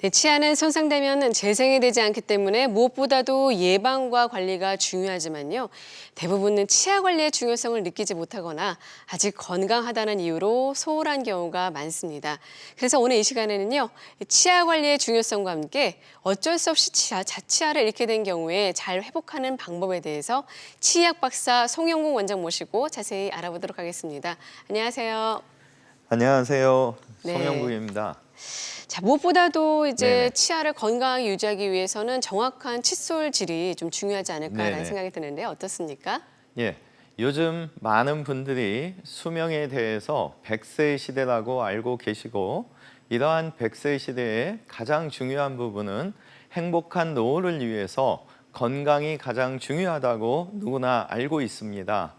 네, 치아는 손상되면 재생이 되지 않기 때문에 무엇보다도 예방과 관리가 중요하지만요. 대부분은 치아 관리의 중요성을 느끼지 못하거나 아직 건강하다는 이유로 소홀한 경우가 많습니다. 그래서 오늘 이 시간에는요, 치아 관리의 중요성과 함께 어쩔 수 없이 자치아를 잃게 된 경우에 잘 회복하는 방법에 대해서 치의학 박사 송영국 원장 모시고 자세히 알아보도록 하겠습니다. 안녕하세요. 안녕하세요. 네. 송영국입니다. 자, 무엇보다도 이제 네네. 치아를 건강하게 유지하기 위해서는 정확한 칫솔질이 좀 중요하지 않을까라는 네네. 생각이 드는데 어떻습니까? 예, 요즘 많은 분들이 수명에 대해서 100세 시대라고 알고 계시고, 이러한 100세 시대의 가장 중요한 부분은 행복한 노후를 위해서 건강이 가장 중요하다고 누구나 알고 있습니다.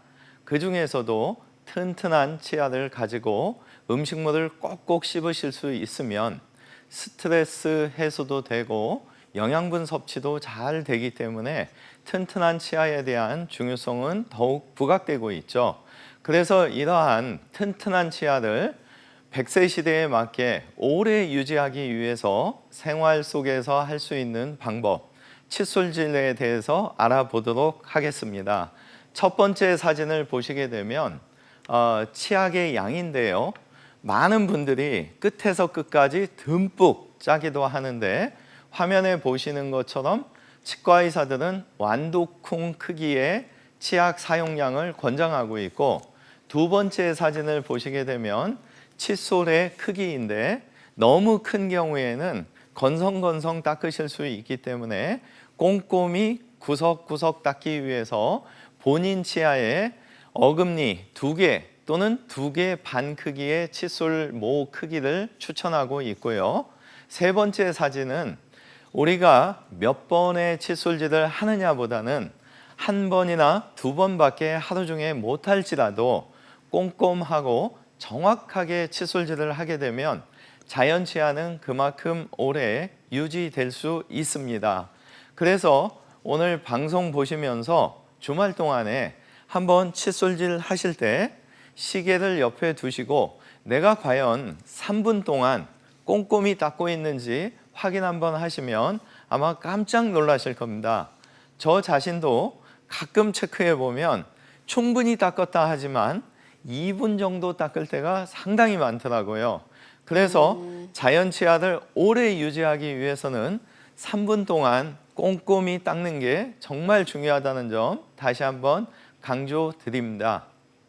그 중에서도 튼튼한 치아를 가지고 음식물을 꼭꼭 씹으실 수 있으면 스트레스 해소도 되고 영양분 섭취도 잘 되기 때문에 튼튼한 치아에 대한 중요성은 더욱 부각되고 있죠. 그래서 이러한 튼튼한 치아를 100세 시대에 맞게 오래 유지하기 위해서 생활 속에서 할 수 있는 방법, 칫솔질에 대해서 알아보도록 하겠습니다. 첫 번째 사진을 보시게 되면 치약의 양인데요. 많은 분들이 끝에서 끝까지 듬뿍 짜기도 하는데, 화면에 보시는 것처럼 치과 의사들은 완두콩 크기의 치약 사용량을 권장하고 있고, 두 번째 사진을 보시게 되면 칫솔의 크기인데, 너무 큰 경우에는 건성건성 닦으실 수 있기 때문에 꼼꼼히 구석구석 닦기 위해서 본인 치아에 어금니 2개 또는 2개 반 크기의 칫솔 모 크기를 추천하고 있고요. 세 번째 사진은 우리가 몇 번의 칫솔질을 하느냐보다는 한 번이나 2번밖에 하루 중에 못할지라도 꼼꼼하고 정확하게 칫솔질을 하게 되면 자연 치아는 그만큼 오래 유지될 수 있습니다. 그래서 오늘 방송 보시면서 주말 동안에 한번 칫솔질 하실 때 시계를 옆에 두시고 내가 과연 3분 동안 꼼꼼히 닦고 있는지 확인 한번 하시면 아마 깜짝 놀라실 겁니다. 저 자신도 가끔 체크해 보면 충분히 닦았다 하지만 2분 정도 닦을 때가 상당히 많더라고요. 그래서 자연 치아를 오래 유지하기 위해서는 3분 동안 꼼꼼히 닦는 게 정말 중요하다는 점 다시 한번 강조드립니다.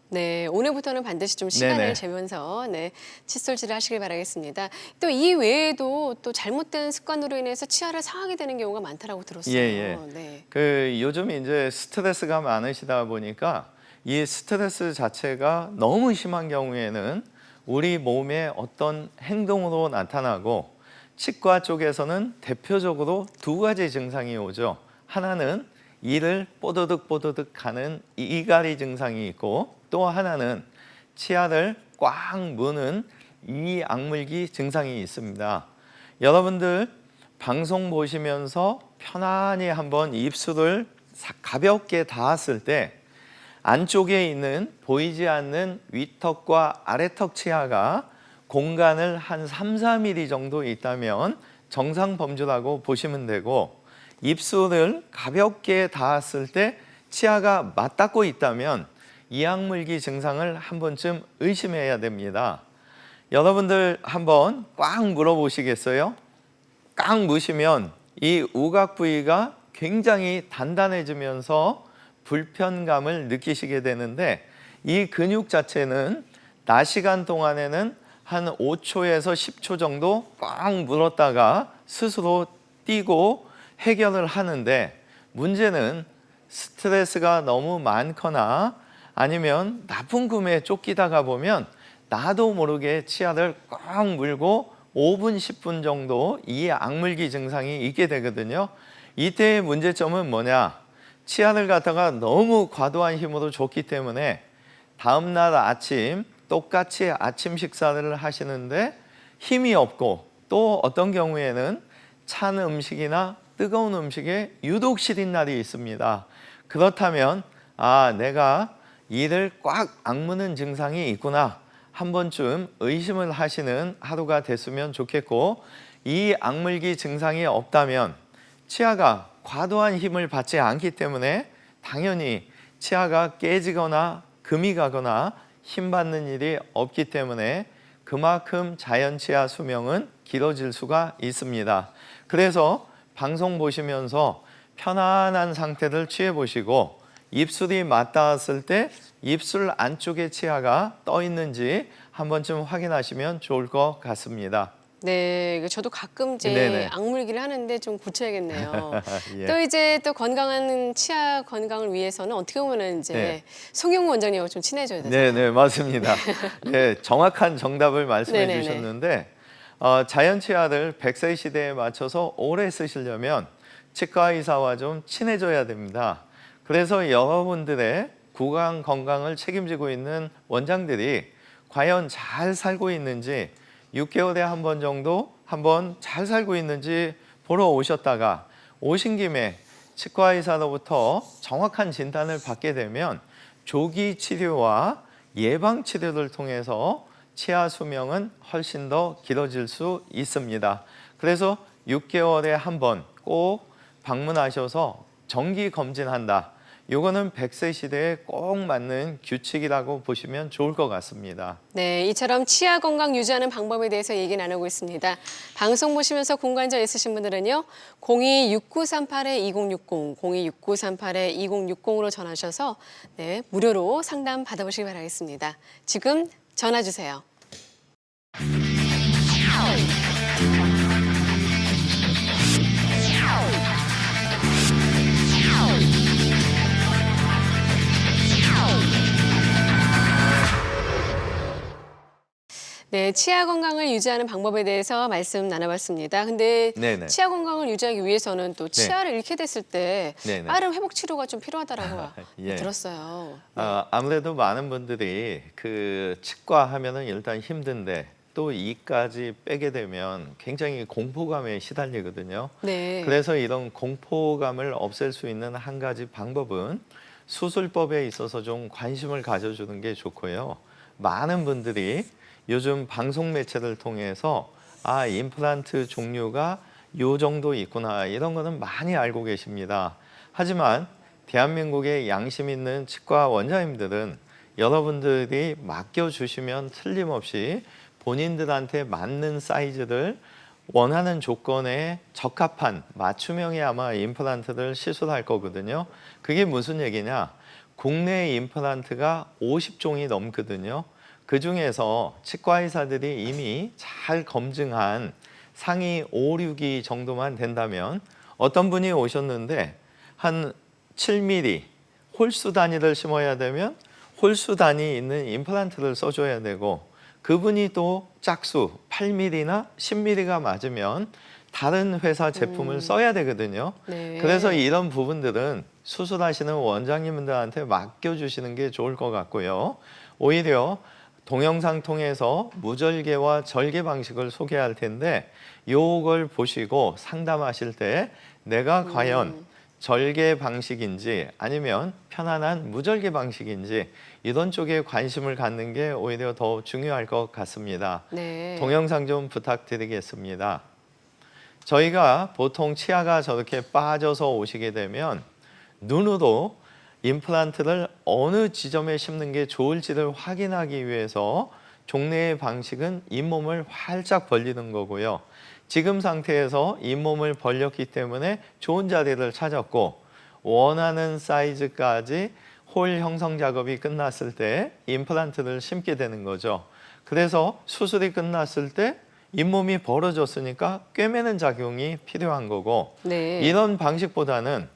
네, 오늘부터는 반드시 좀 시간을 네네. 재면서 칫솔질을 하시길 바라겠습니다. 또 이 외에도 또 잘못된 습관으로 인해서 치아를 상하게 되는 경우가 많다라고 들었어요. 예. 네. 요즘 이제 스트레스가 많으시다 보니까 이 스트레스 자체가 너무 심한 경우에는 우리 몸의 어떤 행동으로 나타나고, 치과 쪽에서는 대표적으로 2가지 증상이 오죠. 하나는 이를 뽀드득 가는 이갈이 증상이 있고, 또 하나는 치아를 꽉 무는 이 악물기 증상이 있습니다. 여러분들 방송 보시면서 편안히 한번 입술을 가볍게 닿았을 때 안쪽에 있는 보이지 않는 윗턱과 아래턱 치아가 공간을 한 3, 4mm 정도 있다면 정상 범주라고 보시면 되고, 입술을 가볍게 닿았을 때 치아가 맞닿고 있다면 이악물기 증상을 한 번쯤 의심해야 됩니다. 여러분들 한번 꽉 물어보시겠어요? 꽉 무시면 이 우각 부위가 굉장히 단단해지면서 불편감을 느끼시게 되는데, 이 근육 자체는 낮 시간 동안에는 한 5초에서 10초 정도 꽉 물었다가 스스로 띄고 해결을 하는데, 문제는 스트레스가 너무 많거나 아니면 나쁜 꿈에 쫓기다가 보면 나도 모르게 치아를 꽉 물고 5분, 10분 정도 이 악물기 증상이 있게 되거든요. 이때의 문제점은 뭐냐? 치아를 갖다가 너무 과도한 힘으로 줬기 때문에 다음날 아침 똑같이 아침 식사를 하시는데 힘이 없고, 또 어떤 경우에는 찬 음식이나 뜨거운 음식에 유독 시린 날이 있습니다. 그렇다면 내가 이를 꽉 악무는 증상이 있구나, 한 번쯤 의심을 하시는 하루가 됐으면 좋겠고, 이 악물기 증상이 없다면 치아가 과도한 힘을 받지 않기 때문에 당연히 치아가 깨지거나 금이 가거나 힘 받는 일이 없기 때문에 그만큼 자연 치아 수명은 길어질 수가 있습니다. 그래서 방송 보시면서 편안한 상태를 취해 보시고 입술이 맞닿았을 때 입술 안쪽에 치아가 떠 있는지 한 번쯤 확인하시면 좋을 것 같습니다. 네, 저도 가끔 이제 네네. 악물기를 하는데 좀 고쳐야겠네요. 예. 또 이제 또 건강한 치아 건강을 위해서는 어떻게 보면은 이제 네. 송영우 원장님하고 좀 친해져야 되잖아요. 네, 맞습니다. 네, 정확한 정답을 말씀해 네네네. 주셨는데 자연 치아를 100세 시대에 맞춰서 오래 쓰시려면 치과 의사와 좀 친해져야 됩니다. 그래서 여러분들의 구강 건강을 책임지고 있는 원장들이 과연 잘 살고 있는지 6개월에 한 번 정도 한번 잘 살고 있는지 보러 오셨다가 오신 김에 치과 의사로부터 정확한 진단을 받게 되면 조기 치료와 예방 치료를 통해서 치아 수명은 훨씬 더 길어질 수 있습니다. 그래서 6개월에 한 번 꼭 방문하셔서 정기 검진한다. 이거는 100세 시대에 꼭 맞는 규칙이라고 보시면 좋을 것 같습니다. 네, 이처럼 치아 건강 유지하는 방법에 대해서 얘기 나누고 있습니다. 방송 보시면서 공관절 있으신 분들은요. 026938-2060, 026938-2060으로 전화하셔서 네, 무료로 상담 받아보시기 바라겠습니다. 지금 전화 주세요. 네, 치아 건강을 유지하는 방법에 대해서 말씀 나눠봤습니다. 근데 네네. 치아 건강을 유지하기 위해서는 또 치아를 잃게 됐을 때 네네. 빠른 회복 치료가 좀 필요하다라고 예. 들었어요. 아무래도 많은 분들이 그 치과 하면은 일단 힘든데 또 이까지 빼게 되면 굉장히 공포감에 시달리거든요. 네. 그래서 이런 공포감을 없앨 수 있는 한 가지 방법은 수술법에 있어서 좀 관심을 가져주는 게 좋고요. 많은 분들이 요즘 방송 매체를 통해서 임플란트 종류가 요 정도 있구나 이런 거는 많이 알고 계십니다. 하지만 대한민국의 양심 있는 치과 원장님들은 여러분들이 맡겨주시면 틀림없이 본인들한테 맞는 사이즈를 원하는 조건에 적합한 맞춤형의 아마 임플란트를 시술할 거거든요. 그게 무슨 얘기냐? 국내 임플란트가 50종이 넘거든요. 그중에서 치과 의사들이 이미 잘 검증한 상위 5, 6위 정도만 된다면 어떤 분이 오셨는데 한 7mm 홀수 단위를 심어야 되면 홀수 단위 있는 임플란트를 써줘야 되고 그분이 또 짝수 8mm나 10mm가 맞으면 다른 회사 제품을 써야 되거든요. 네. 그래서 이런 부분들은 수술하시는 원장님들한테 맡겨주시는 게 좋을 것 같고요. 오히려 동영상 통해서 무절개와 절개 방식을 소개할 텐데 요걸 보시고 상담하실 때 내가 과연 절개 방식인지 아니면 편안한 무절개 방식인지 이런 쪽에 관심을 갖는 게 오히려 더 중요할 것 같습니다. 네. 동영상 좀 부탁드리겠습니다. 저희가 보통 치아가 저렇게 빠져서 오시게 되면 눈으로 임플란트를 어느 지점에 심는 게 좋을지를 확인하기 위해서 종래의 방식은 잇몸을 활짝 벌리는 거고요. 지금 상태에서 잇몸을 벌렸기 때문에 좋은 자리를 찾았고 원하는 사이즈까지 홀 형성 작업이 끝났을 때 임플란트를 심게 되는 거죠. 그래서 수술이 끝났을 때 잇몸이 벌어졌으니까 꿰매는 작용이 필요한 거고 네. 이런 방식보다는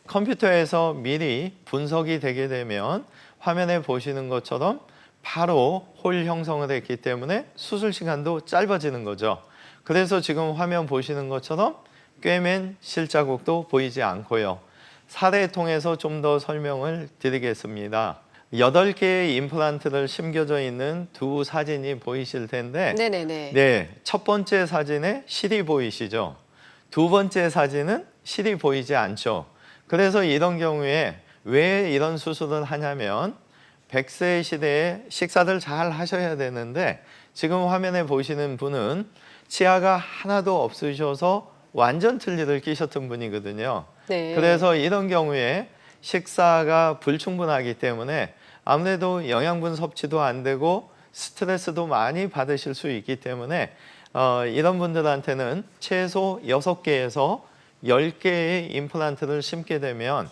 컴퓨터에서 미리 분석이 되게 되면 화면에 보시는 것처럼 바로 홀 형성을 했기 때문에 수술 시간도 짧아지는 거죠. 그래서 지금 화면 보시는 것처럼 꿰맨 실자국도 보이지 않고요. 사례 통해서 좀 더 설명을 드리겠습니다. 8개의 임플란트를 심겨져 있는 두 사진이 보이실 텐데 네네네. 네, 첫 번째 사진에 실이 보이시죠? 두 번째 사진은 실이 보이지 않죠. 그래서 이런 경우에 왜 이런 수술을 하냐면 100세 시대에 식사를 잘 하셔야 되는데 지금 화면에 보시는 분은 치아가 하나도 없으셔서 완전 틀니를 끼셨던 분이거든요. 네. 그래서 이런 경우에 식사가 불충분하기 때문에 아무래도 영양분 섭취도 안 되고 스트레스도 많이 받으실 수 있기 때문에 이런 분들한테는 최소 6개에서 10개의 임플란트를 심게 되면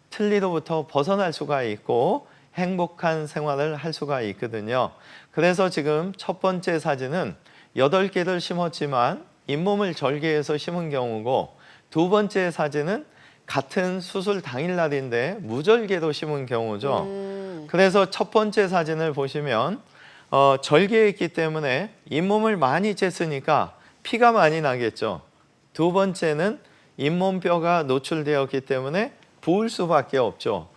틀니로부터 벗어날 수가 있고 행복한 생활을 할 수가 있거든요. 그래서 지금 첫 번째 사진은 8개를 심었지만 잇몸을 절개해서 심은 경우고, 두 번째 사진은 같은 수술 당일날인데 무절개로 심은 경우죠. 그래서 첫 번째 사진을 보시면 절개했기 때문에 잇몸을 많이 쬐으니까 피가 많이 나겠죠. 두 번째는 잇몸뼈가 노출되었기 때문에 부을 수밖에 없죠.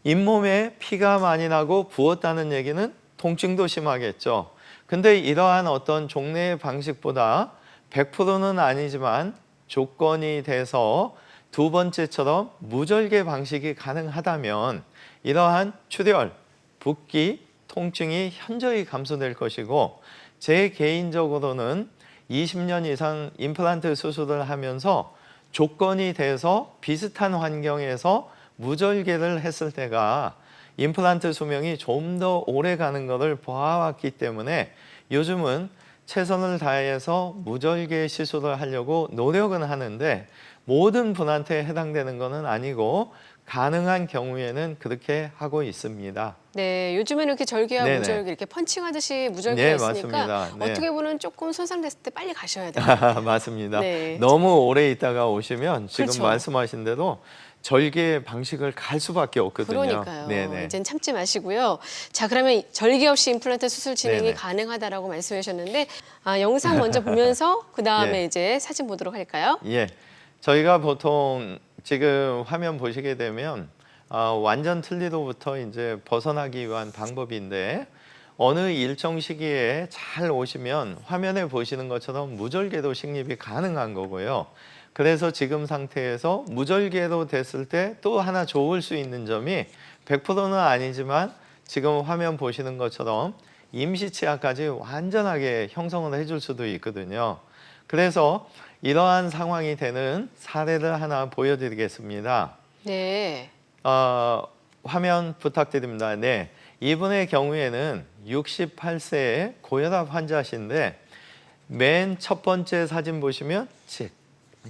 잇몸에 피가 많이 나고 부었다는 얘기는 통증도 심하겠죠. 근데 이러한 어떤 종래의 방식보다 100%는 아니지만 조건이 돼서 두 번째처럼 무절개 방식이 가능하다면 이러한 출혈, 붓기, 통증이 현저히 감소될 것이고, 제 개인적으로는 20년 이상 임플란트 수술을 하면서 조건이 돼서 비슷한 환경에서 무절개를 했을 때가 임플란트 수명이 좀 더 오래 가는 것을 보아왔기 때문에 요즘은 최선을 다해서 무절개 시술을 하려고 노력은 하는데, 모든 분한테 해당되는 것은 아니고 가능한 경우에는 그렇게 하고 있습니다. 네, 요즘에는 이렇게 절개와 네네. 무절개 이렇게 펀칭하듯이 무절개가 네, 있으니까 맞습니다. 네. 어떻게 보면 조금 손상됐을 때 빨리 가셔야 돼요. 맞습니다. 네. 너무 오래 있다가 오시면 지금 그렇죠. 말씀하신 대로 절개 방식을 갈 수밖에 없거든요. 그러니까요. 네네. 이젠 참지 마시고요. 자, 그러면 절개 없이 임플란트 수술 진행이 네네. 가능하다라고 말씀해 주셨는데, 영상 먼저 보면서 그 다음에 예. 이제 사진 보도록 할까요? 예, 저희가 보통 지금 화면 보시게 되면 완전 틀니로부터 이제 벗어나기 위한 방법인데, 어느 일정 시기에 잘 오시면 화면에 보시는 것처럼 무절개로 식립이 가능한 거고요. 그래서 지금 상태에서 무절개로 됐을 때 또 하나 좋을 수 있는 점이 100%는 아니지만 지금 화면 보시는 것처럼 임시 치아까지 완전하게 형성을 해줄 수도 있거든요. 그래서 이러한 상황이 되는 사례를 하나 보여드리겠습니다. 네. 화면 부탁드립니다. 네, 이분의 경우에는 68세의 고혈압 환자신데, 맨 첫 번째 사진 보시면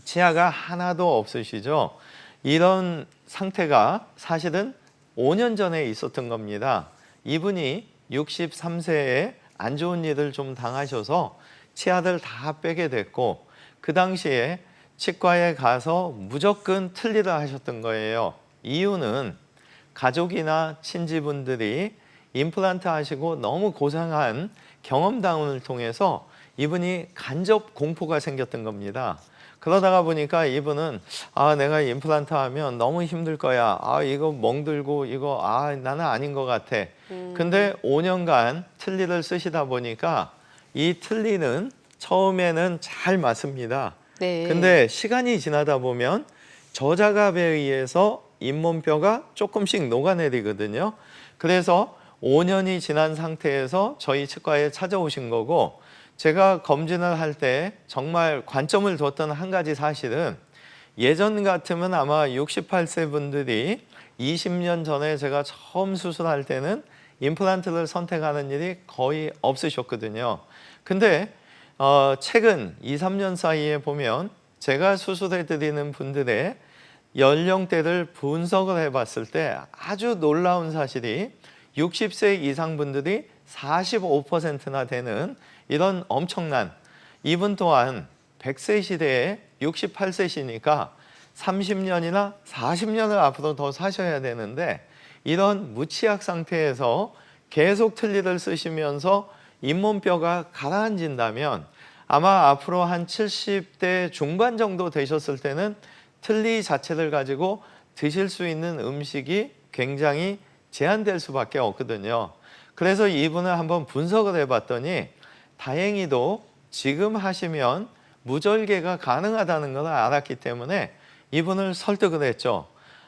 치아가 하나도 없으시죠. 이런 상태가 사실은 5년 전에 있었던 겁니다. 이분이 63세에 안 좋은 일을 좀 당하셔서 치아를 다 빼게 됐고, 그 당시에 치과에 가서 무조건 틀니를 하셨던 거예요. 이유는 가족이나 친지분들이 임플란트 하시고 너무 고생한 경험담을 통해서 이분이 간접 공포가 생겼던 겁니다. 그러다가 보니까 이분은 내가 임플란트 하면 너무 힘들 거야. 이거 멍들고 이거 나는 아닌 것 같아. 근데 5년간 틀니를 쓰시다 보니까 이 틀니는 처음에는 잘 맞습니다. 네. 근데 시간이 지나다 보면 저자갑에 의해서 잇몸뼈가 조금씩 녹아내리거든요. 그래서 5년이 지난 상태에서 저희 치과에 찾아오신 거고, 제가 검진을 할 때 정말 관점을 뒀던 한 가지 사실은, 예전 같으면 아마 68세 분들이 20년 전에 제가 처음 수술할 때는 임플란트를 선택하는 일이 거의 없으셨거든요. 근데 최근 2, 3년 사이에 보면 제가 수술해 드리는 분들의 연령대를 분석을 해봤을 때 아주 놀라운 사실이 60세 이상 분들이 45%나 되는 이런 엄청난, 이분 또한 100세 시대에 68세시니까 30년이나 40년을 앞으로 더 사셔야 되는데, 이런 무치약 상태에서 계속 틀니를 쓰시면서 잇몸뼈가 가라앉는다면 아마 앞으로 한 70대 중반 정도 되셨을 때는 틀니 자체를 가지고 드실 수 있는 음식이 굉장히 제한될 수밖에 없거든요. 그래서 이분을 한번 분석을 해봤더니 다행히도 지금 하시면 무절개가 가능하다는 걸 알았기 때문에 이분을 설득을 했죠.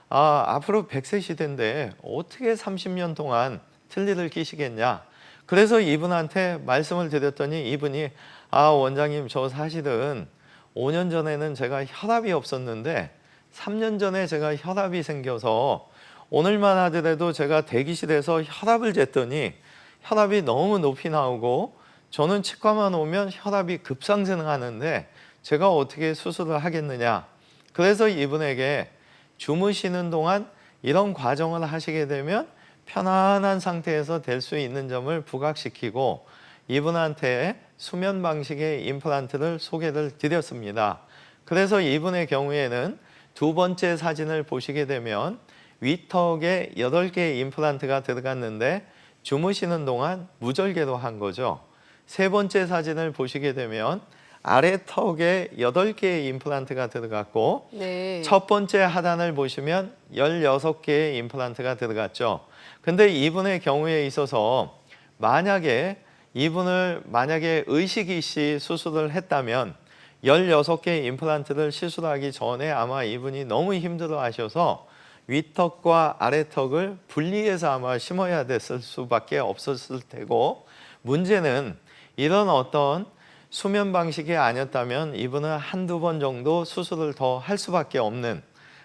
앞으로 100세 시대인데 어떻게 30년 동안 틀니를 끼시겠냐. 그래서 이분한테 말씀을 드렸더니 이분이 아, 원장님, 저 사실은 5년 전에는 제가 혈압이 없었는데 3년 전에 제가 혈압이 생겨서 오늘만 하더라도 제가 대기실에서 혈압을 쟀더니 혈압이 너무 높이 나오고 저는 치과만 오면 혈압이 급상승하는데 제가 어떻게 수술을 하겠느냐. 그래서 이분에게 주무시는 동안 이런 과정을 하시게 되면 편안한 상태에서 될 수 있는 점을 부각시키고 이분한테 수면 방식의 임플란트를 소개를 드렸습니다. 그래서 이분의 경우에는 두 번째 사진을 보시게 되면 위턱에 8개의 임플란트가 들어갔는데 주무시는 동안 무절개로 한 거죠. 세 번째 사진을 보시게 되면 아래턱에 8개의 임플란트가 들어갔고 네. 첫 번째 하단을 보시면 16개의 임플란트가 들어갔죠. 근데 이분의 경우에 있어서 만약에 의식이 씨 수술을 했다면 16개의 임플란트를 시술하기 전에 아마 이분이 너무 힘들어 하셔서 위턱과 아래턱을 분리해서 아마 심어야 됐을 수밖에 없었을 테고, 문제는 이런 어떤 수면 방식이 아니었다면 이분은 한두 번 정도 수술을 더 할 수밖에 없는,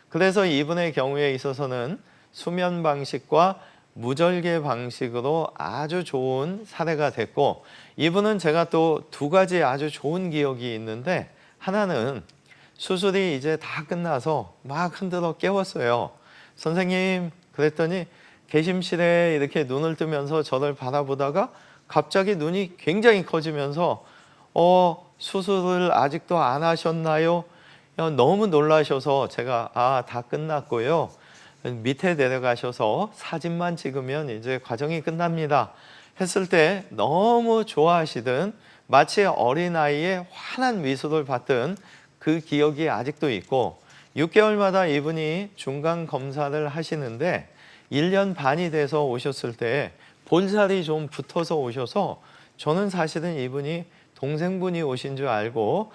그래서 이분의 경우에 있어서는 수면 방식과 무절개 방식으로 아주 좋은 사례가 됐고, 이분은 제가 또 두 가지 아주 좋은 기억이 있는데, 하나는 수술이 이제 다 끝나서 막 흔들어 깨웠어요. 선생님, 그랬더니 개심실에 이렇게 눈을 뜨면서 저를 바라보다가 갑자기 눈이 굉장히 커지면서 수술을 아직도 안 하셨나요? 너무 놀라셔서 제가 다 끝났고요. 밑에 내려가셔서 사진만 찍으면 이제 과정이 끝납니다. 했을 때 너무 좋아하시던, 마치 어린아이의 환한 미소를 받던 그 기억이 아직도 있고, 6개월마다 이분이 중간 검사를 하시는데 1년 반이 돼서 오셨을 때 볼살이 좀 붙어서 오셔서 저는 사실은 이분이 동생분이 오신 줄 알고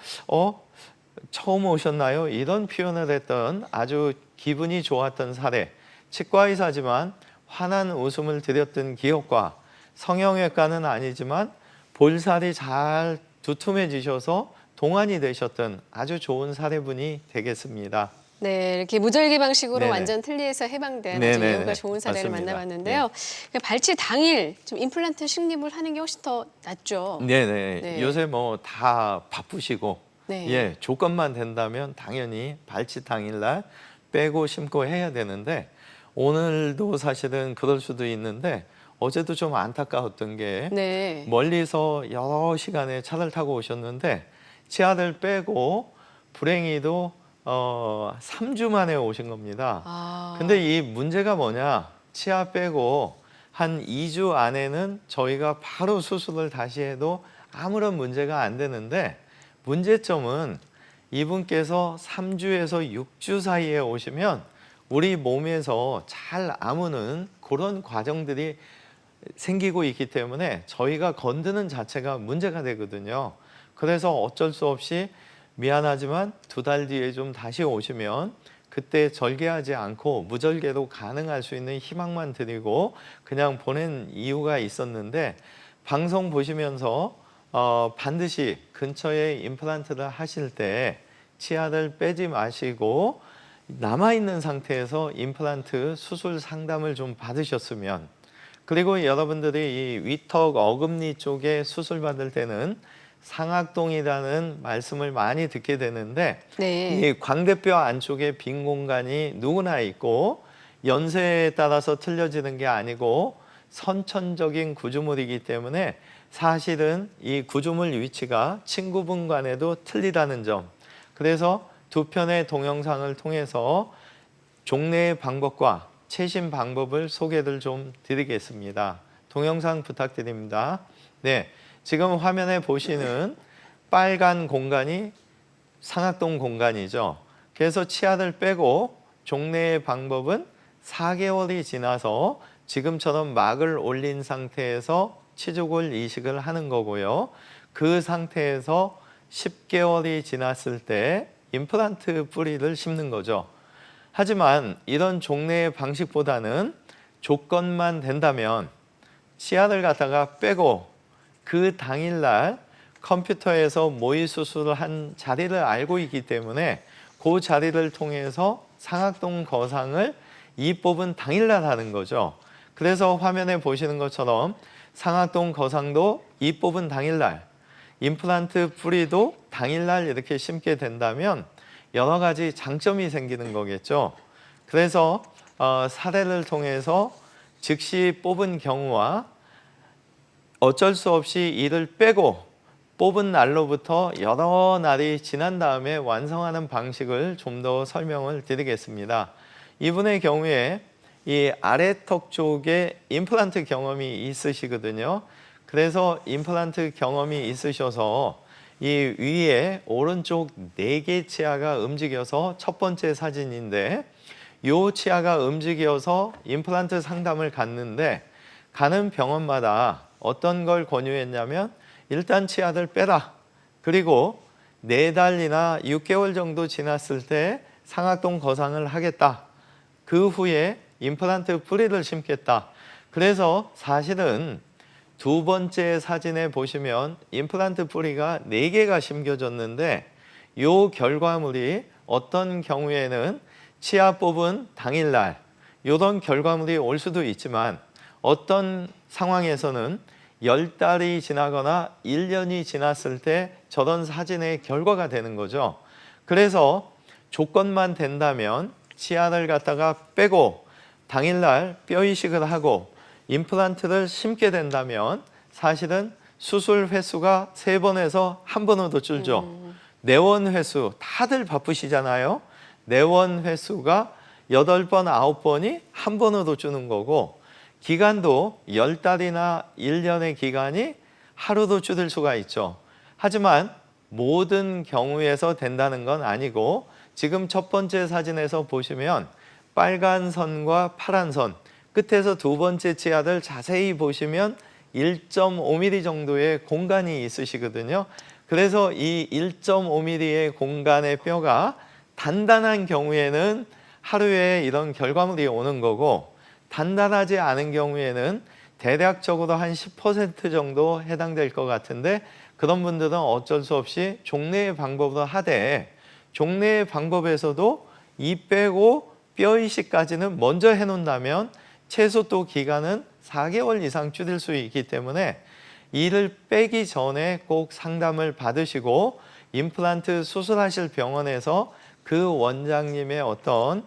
처음 오셨나요? 이런 표현을 했던 아주 기분이 좋았던 사례. 치과의사지만 환한 웃음을 드렸던 기억과, 성형외과는 아니지만 볼살이 잘 두툼해지셔서 동안이 되셨던 아주 좋은 사례분이 되겠습니다. 네, 이렇게 무절개 방식으로 네네. 완전 틀니에서 해방된 아주 네네네. 이유가 좋은 사례를 맞습니다. 만나봤는데요. 발치 당일 좀 임플란트 식립을 하는 게 훨씬 더 낫죠. 네네. 네. 요새 뭐 다 바쁘시고, 네. 예, 조건만 된다면 당연히 발치 당일날 빼고 심고 해야 되는데, 오늘도 사실은 그럴 수도 있는데 어제도 좀 안타까웠던 게 네. 멀리서 여러 시간에 차를 타고 오셨는데 치아를 빼고 불행히도 3주 만에 오신 겁니다. 근데 이 문제가 뭐냐, 치아 빼고 한 2주 안에는 저희가 바로 수술을 다시 해도 아무런 문제가 안 되는데, 문제점은 이분께서 3주에서 6주 사이에 오시면 우리 몸에서 잘 아무는 그런 과정들이 생기고 있기 때문에 저희가 건드는 자체가 문제가 되거든요. 그래서 어쩔 수 없이 미안하지만 2달 뒤에 좀 다시 오시면 그때 절개하지 않고 무절개로 가능할 수 있는 희망만 드리고 그냥 보낸 이유가 있었는데, 방송 보시면서 반드시 근처에 임플란트를 하실 때 치아를 빼지 마시고 남아있는 상태에서 임플란트 수술 상담을 좀 받으셨으면, 그리고 여러분들이 이 위턱 어금니 쪽에 수술 받을 때는 상악동이라는 말씀을 많이 듣게 되는데, 네. 이 광대뼈 안쪽에 빈 공간이 누구나 있고 연세에 따라서 틀려지는 게 아니고 선천적인 구조물이기 때문에 사실은 이 구조물 위치가 친구분 간에도 틀리다는 점, 그래서 두 편의 동영상을 통해서 종래의 방법과 최신 방법을 소개를 좀 드리겠습니다. 동영상 부탁드립니다. 네, 지금 화면에 보시는 빨간 공간이 상악동 공간이죠. 그래서 치아를 빼고 종래의 방법은 4개월이 지나서 지금처럼 막을 올린 상태에서 치조골 이식을 하는 거고요. 그 상태에서 10개월이 지났을 때 임플란트 뿌리를 심는 거죠. 하지만 이런 종래의 방식보다는 조건만 된다면 치아를 갖다가 빼고 그 당일날 컴퓨터에서 모의 수술을 한 자리를 알고 있기 때문에 그 자리를 통해서 상악동 거상을 이 뽑은 당일날 하는 거죠. 그래서 화면에 보시는 것처럼 상악동 거상도 이 뽑은 당일날, 임플란트 뿌리도 당일날 이렇게 심게 된다면 여러 가지 장점이 생기는 거겠죠. 그래서 사례를 통해서 즉시 뽑은 경우와 어쩔 수 없이 이를 빼고 뽑은 날로부터 여러 날이 지난 다음에 완성하는 방식을 좀 더 설명을 드리겠습니다. 이분의 경우에 이 아래턱 쪽에 임플란트 경험이 있으시거든요. 그래서 임플란트 경험이 있으셔서 이 위에 오른쪽 4개 치아가 움직여서 첫 번째 사진인데 이 치아가 움직여서 임플란트 상담을 갔는데 가는 병원마다 어떤 걸 권유했냐면 일단 치아를 빼라. 그리고 4달이나 6개월 정도 지났을 때 상악동 거상을 하겠다. 그 후에 임플란트 뿌리를 심겠다. 그래서 사실은 두 번째 사진에 보시면 임플란트 뿌리가 4개가 심겨졌는데 이 결과물이 어떤 경우에는 치아 뽑은 당일날 이런 결과물이 올 수도 있지만 어떤 상황에서는 10달이 지나거나 1년이 지났을 때 저런 사진의 결과가 되는 거죠. 그래서 조건만 된다면 치아를 갖다가 빼고 당일날 뼈 이식을 하고 임플란트를 심게 된다면 사실은 수술 횟수가 3번에서 1번으로 줄죠. 내원 횟수 다들 바쁘시잖아요. 내원 횟수가 8번, 9번이 1번으로 주는 거고 기간도 10달이나 1년의 기간이 하루도 줄일 수가 있죠. 하지만 모든 경우에서 된다는 건 아니고 지금 첫 번째 사진에서 보시면 빨간 선과 파란 선 끝에서 두 번째 치아를 자세히 보시면 1.5mm 정도의 공간이 있으시거든요. 그래서 이 1.5mm의 공간의 뼈가 단단한 경우에는 하루에 이런 결과물이 오는 거고 단단하지 않은 경우에는 대략적으로 한 10% 정도 해당될 것 같은데 그런 분들은 어쩔 수 없이 종래의 방법으로 하되 종래의 방법에서도 이 빼고 뼈 이식까지는 먼저 해놓는다면 최소 또 기간은 4개월 이상 줄일 수 있기 때문에 이를 빼기 전에 꼭 상담을 받으시고 임플란트 수술하실 병원에서 그 원장님의 어떤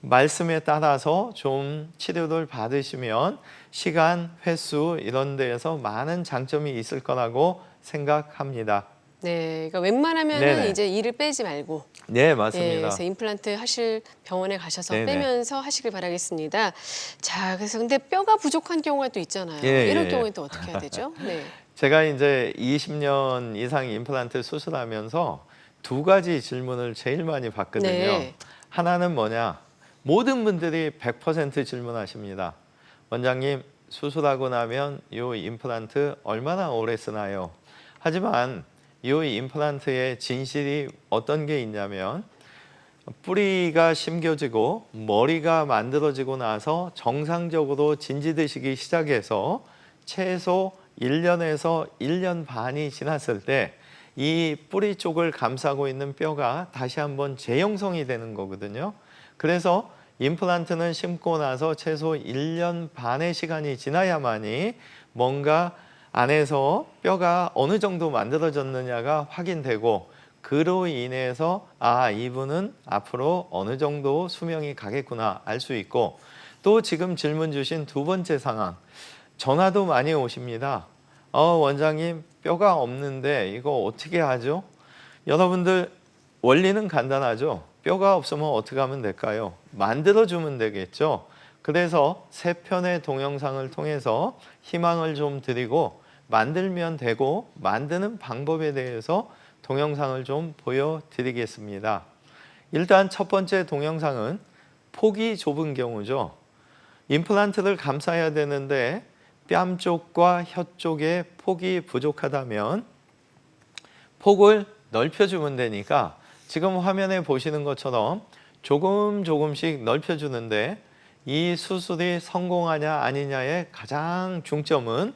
말씀에 따라서 좀 치료를 받으시면 시간, 횟수 이런 데에서 많은 장점이 있을 거라고 생각합니다. 네, 그러니까 웬만하면은 네네. 이제 이를 빼지 말고 네, 예, 맞습니다. 그래서 임플란트 하실 병원에 가셔서 네네. 빼면서 하시길 바라겠습니다. 자, 그래서 근데 뼈가 부족한 경우가 또 있잖아요. 예, 이런 예, 예. 경우에 또 어떻게 해야 되죠? 네. 제가 이제 20년 이상 임플란트 수술하면서 두 가지 질문을 제일 많이 받거든요. 네. 하나는 뭐냐? 모든 분들이 100% 질문하십니다. 원장님, 수술하고 나면 이 임플란트 얼마나 오래 쓰나요? 하지만 이 임플란트의 진실이 어떤 게 있냐면 뿌리가 심겨지고 머리가 만들어지고 나서 정상적으로 진지드시기 시작해서 최소 1년에서 1년 반이 지났을 때 이 뿌리 쪽을 감싸고 있는 뼈가 다시 한번 재형성이 되는 거거든요. 그래서 임플란트는 심고 나서 최소 1년 반의 시간이 지나야만이 뭔가 안에서 뼈가 어느 정도 만들어졌느냐가 확인되고 그로 인해서 이분은 앞으로 어느 정도 수명이 가겠구나 알 수 있고 또 지금 질문 주신 두 번째 상황 전화도 많이 오십니다. 원장님 뼈가 없는데 이거 어떻게 하죠? 여러분들 원리는 간단하죠. 뼈가 없으면 어떻게 하면 될까요? 만들어주면 되겠죠. 그래서 3편의 동영상을 통해서 희망을 좀 드리고 만들면 되고 만드는 방법에 대해서 동영상을 좀 보여드리겠습니다. 일단 첫 번째 동영상은 폭이 좁은 경우죠. 임플란트를 감싸야 되는데 뺨 쪽과 혀 쪽에 폭이 부족하다면 폭을 넓혀주면 되니까 지금 화면에 보시는 것처럼 조금씩 넓혀주는데 이 수술이 성공하냐 아니냐의 가장 중점은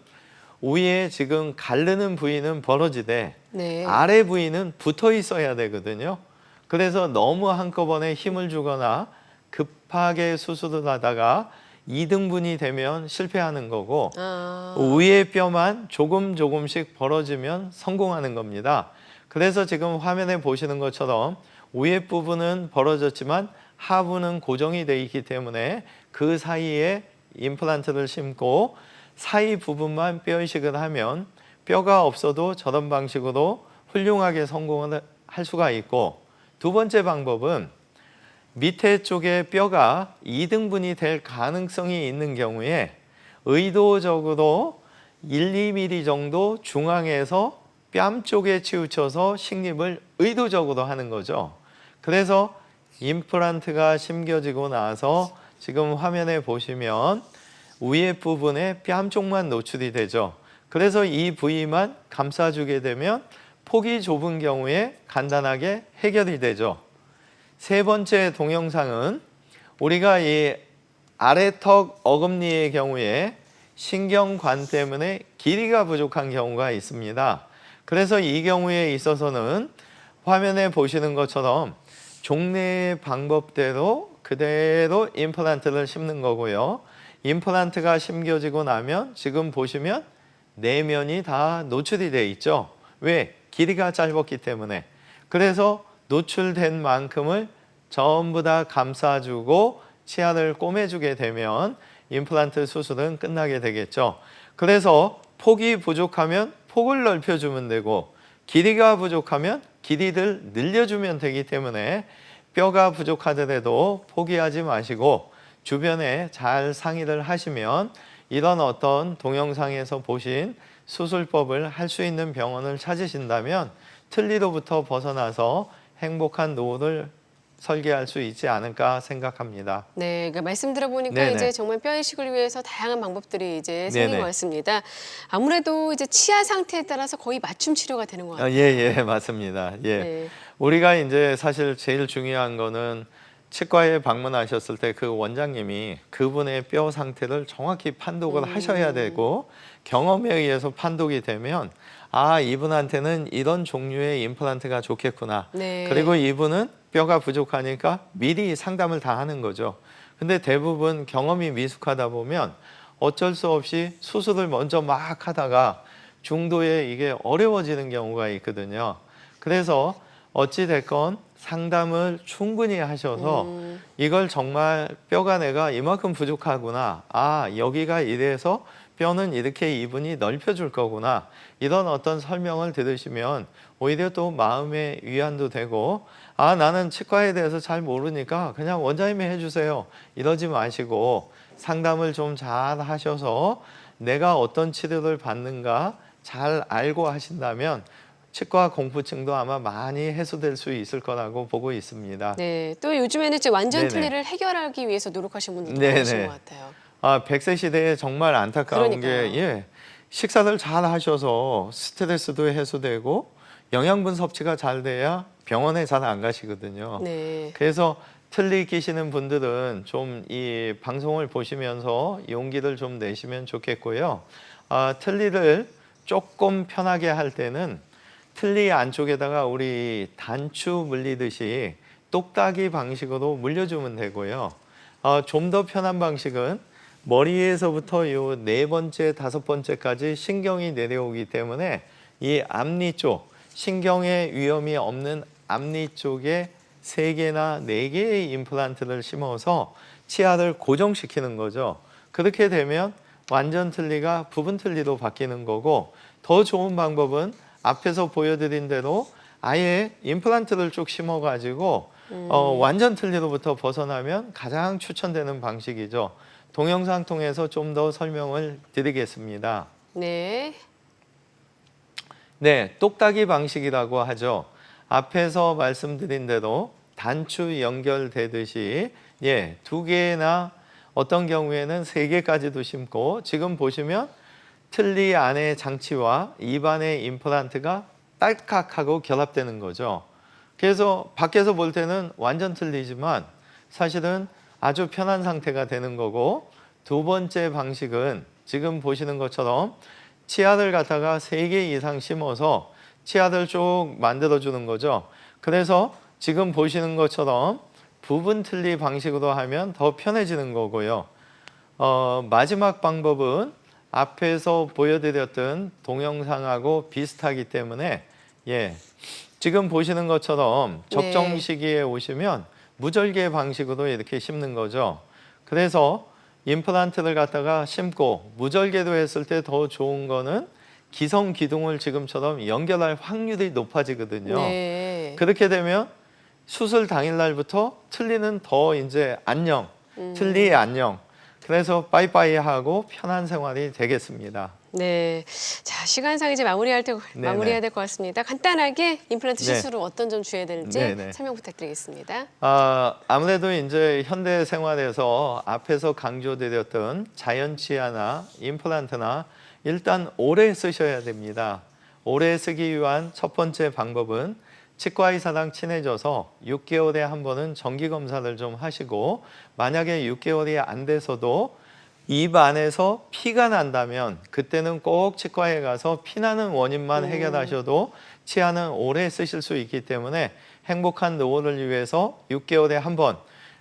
위에 지금 가르는 부위는 벌어지되 네. 아래 부위는 붙어 있어야 되거든요. 그래서 너무 한꺼번에 힘을 주거나 급하게 수술을 하다가 2등분이 되면 실패하는 거고 아, 위의 뼈만 조금씩 벌어지면 성공하는 겁니다. 그래서 지금 화면에 보시는 것처럼 위의 부분은 벌어졌지만 하부는 고정이 돼 있기 때문에 그 사이에 임플란트를 심고 사이 부분만 뼈 이식을 하면 뼈가 없어도 저런 방식으로 훌륭하게 성공을 할 수가 있고, 두 번째 방법은 밑에 쪽에 뼈가 2등분이 될 가능성이 있는 경우에 의도적으로 1, 2mm 정도 중앙에서 뺨 쪽에 치우쳐서 식립을 의도적으로 하는 거죠. 그래서 임플란트가 심겨지고 나서 지금 화면에 보시면 위에 부분에 뺨 쪽만 노출이 되죠. 그래서 이 부위만 감싸주게 되면 폭이 좁은 경우에 간단하게 해결이 되죠. 세 번째 동영상은 우리가 이 아래턱 어금니의 경우에 신경관 때문에 길이가 부족한 경우가 있습니다. 그래서 이 경우에 있어서는 화면에 보시는 것처럼 종래의 방법대로 그대로 임플란트를 심는 거고요. 임플란트가 심겨지고 나면 지금 보시면 내면이 다 노출이 되어 있죠. 왜? 길이가 짧았기 때문에. 그래서 노출된 만큼을 전부 다 감싸주고 치아를 꼬매주게 되면 임플란트 수술은 끝나게 되겠죠. 그래서 폭이 부족하면 폭을 넓혀주면 되고 길이가 부족하면 길이를 늘려주면 되기 때문에 뼈가 부족하더라도 포기하지 마시고 주변에 잘 상의를 하시면 이런 어떤 동영상에서 보신 수술법을 할 수 있는 병원을 찾으신다면 틀니로부터 벗어나서 행복한 노후를 설계할 수 있지 않을까 생각합니다. 네, 그러니까 말씀 들어보니까 네네. 이제 정말 뼈 이식을 위해서 다양한 방법들이 이제 생긴 네네. 것 같습니다. 아무래도 이제 치아 상태에 따라서 거의 맞춤 치료가 되는 것 같아요. 예, 맞습니다. 예. 네. 우리가 이제 사실 제일 중요한 거는 치과에 방문하셨을 때 그 원장님이 그분의 뼈 상태를 정확히 판독을 하셔야 되고 경험에 의해서 판독이 되면 아, 이분한테는 이런 종류의 임플란트가 좋겠구나. 네. 그리고 이분은 뼈가 부족하니까 미리 상담을 다 하는 거죠. 근데 대부분 경험이 미숙하다 보면 어쩔 수 없이 수술을 먼저 막 하다가 중도에 이게 어려워지는 경우가 있거든요. 그래서 어찌 됐건 상담을 충분히 하셔서 이걸 정말 뼈가 내가 이만큼 부족하구나. 아, 여기가 이래서 뼈는 이렇게 이분이 넓혀줄 거구나. 이런 어떤 설명을 들으시면 오히려 또 마음의 위안도 되고 아, 나는 치과에 대해서 잘 모르니까 그냥 원장님이 해주세요. 이러지 마시고 상담을 좀 잘 하셔서 내가 어떤 치료를 받는가 잘 알고 하신다면 치과 공포증도 아마 많이 해소될 수 있을 거라고 보고 있습니다. 네, 또 요즘에는 이제 완전 네네. 틀니를 해결하기 위해서 노력하시는 분들도 네네. 많으신 것 같아요. 아, 100세 시대에 정말 안타까운 그러니까요. 게 예, 식사를 잘 하셔서 스트레스도 해소되고 영양분 섭취가 잘 돼야 병원에 잘 안 가시거든요. 네. 그래서 틀니 끼시는 분들은 좀 이 방송을 보시면서 용기를 좀 내시면 좋겠고요. 아, 틀니를 조금 편하게 할 때는 틀니 안쪽에다가 우리 단추 물리듯이 똑딱이 방식으로 물려주면 되고요. 좀 더 편한 방식은 머리에서부터 요 4번째, 5번째까지 신경이 내려오기 때문에 이 앞니 쪽, 신경의 위험이 없는 앞니 쪽에 3개나 4개의 임플란트를 심어서 치아를 고정시키는 거죠. 그렇게 되면 완전 틀니가 부분 틀니로 바뀌는 거고 더 좋은 방법은 앞에서 보여드린 대로 아예 임플란트를 쭉 심어가지고 완전 틀니로부터 벗어나면 가장 추천되는 방식이죠. 동영상 통해서 좀 더 설명을 드리겠습니다. 네. 네, 똑딱이 방식이라고 하죠. 앞에서 말씀드린 대로 단추 연결되듯이 2개나 어떤 경우에는 3개까지도 심고 지금 보시면 틀니 안의 장치와 입안의 임플란트가 딸깍하고 결합되는 거죠. 그래서 밖에서 볼 때는 완전 틀리지만 사실은 아주 편한 상태가 되는 거고 두 번째 방식은 지금 보시는 것처럼 치아를 갖다가 3개 이상 심어서 치아를 쭉 만들어주는 거죠. 그래서 지금 보시는 것처럼 부분 틀니 방식으로 하면 더 편해지는 거고요. 마지막 방법은 앞에서 보여드렸던 동영상하고 비슷하기 때문에 지금 보시는 것처럼 적정 시기에 오시면 무절개 방식으로 이렇게 심는 거죠. 그래서 임플란트를 갖다가 심고 무절개로 했을 때 더 좋은 거는 기성 기둥을 지금처럼 연결할 확률이 높아지거든요. 네. 그렇게 되면 수술 당일날부터 틀니는 더 이제 안녕, 틀니 안녕. 그래서 빠이빠이 하고 편한 생활이 되겠습니다. 네. 자, 시간상 이제 마무리해야 될 것 같습니다. 간단하게 임플란트 네. 시술 후 어떤 점 주의해야 될지 네네. 설명 부탁드리겠습니다. 아무래도 이제 현대 생활에서 앞에서 강조드렸던 자연 치아나 임플란트나 일단 오래 쓰셔야 됩니다. 오래 쓰기 위한 첫 번째 방법은 치과 의사랑 친해져서 6개월에 한 번은 정기 검사를 좀 하시고, 만약에 6개월이 안 돼서도 입 안에서 피가 난다면 그때는 꼭 치과에 가서 피나는 원인만 해결하셔도 치아는 오래 쓰실 수 있기 때문에 행복한 노후를 위해서 6개월에 한 번,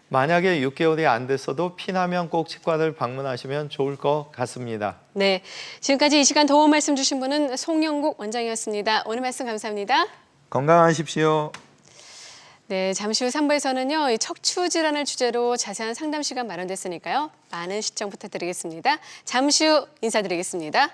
만약에 6개월이 안 됐어도 피나면 꼭 치과를 방문하시면 좋을 것 같습니다. 네. 지금까지 이 시간 도움 말씀 주신 분은 송영국 원장이었습니다. 오늘 말씀 감사합니다. 건강하십시오. 네, 잠시 후 3부에서는요, 이 척추 질환을 주제로 자세한 상담 시간 마련됐으니까요. 많은 시청 부탁드리겠습니다. 잠시 후 인사드리겠습니다.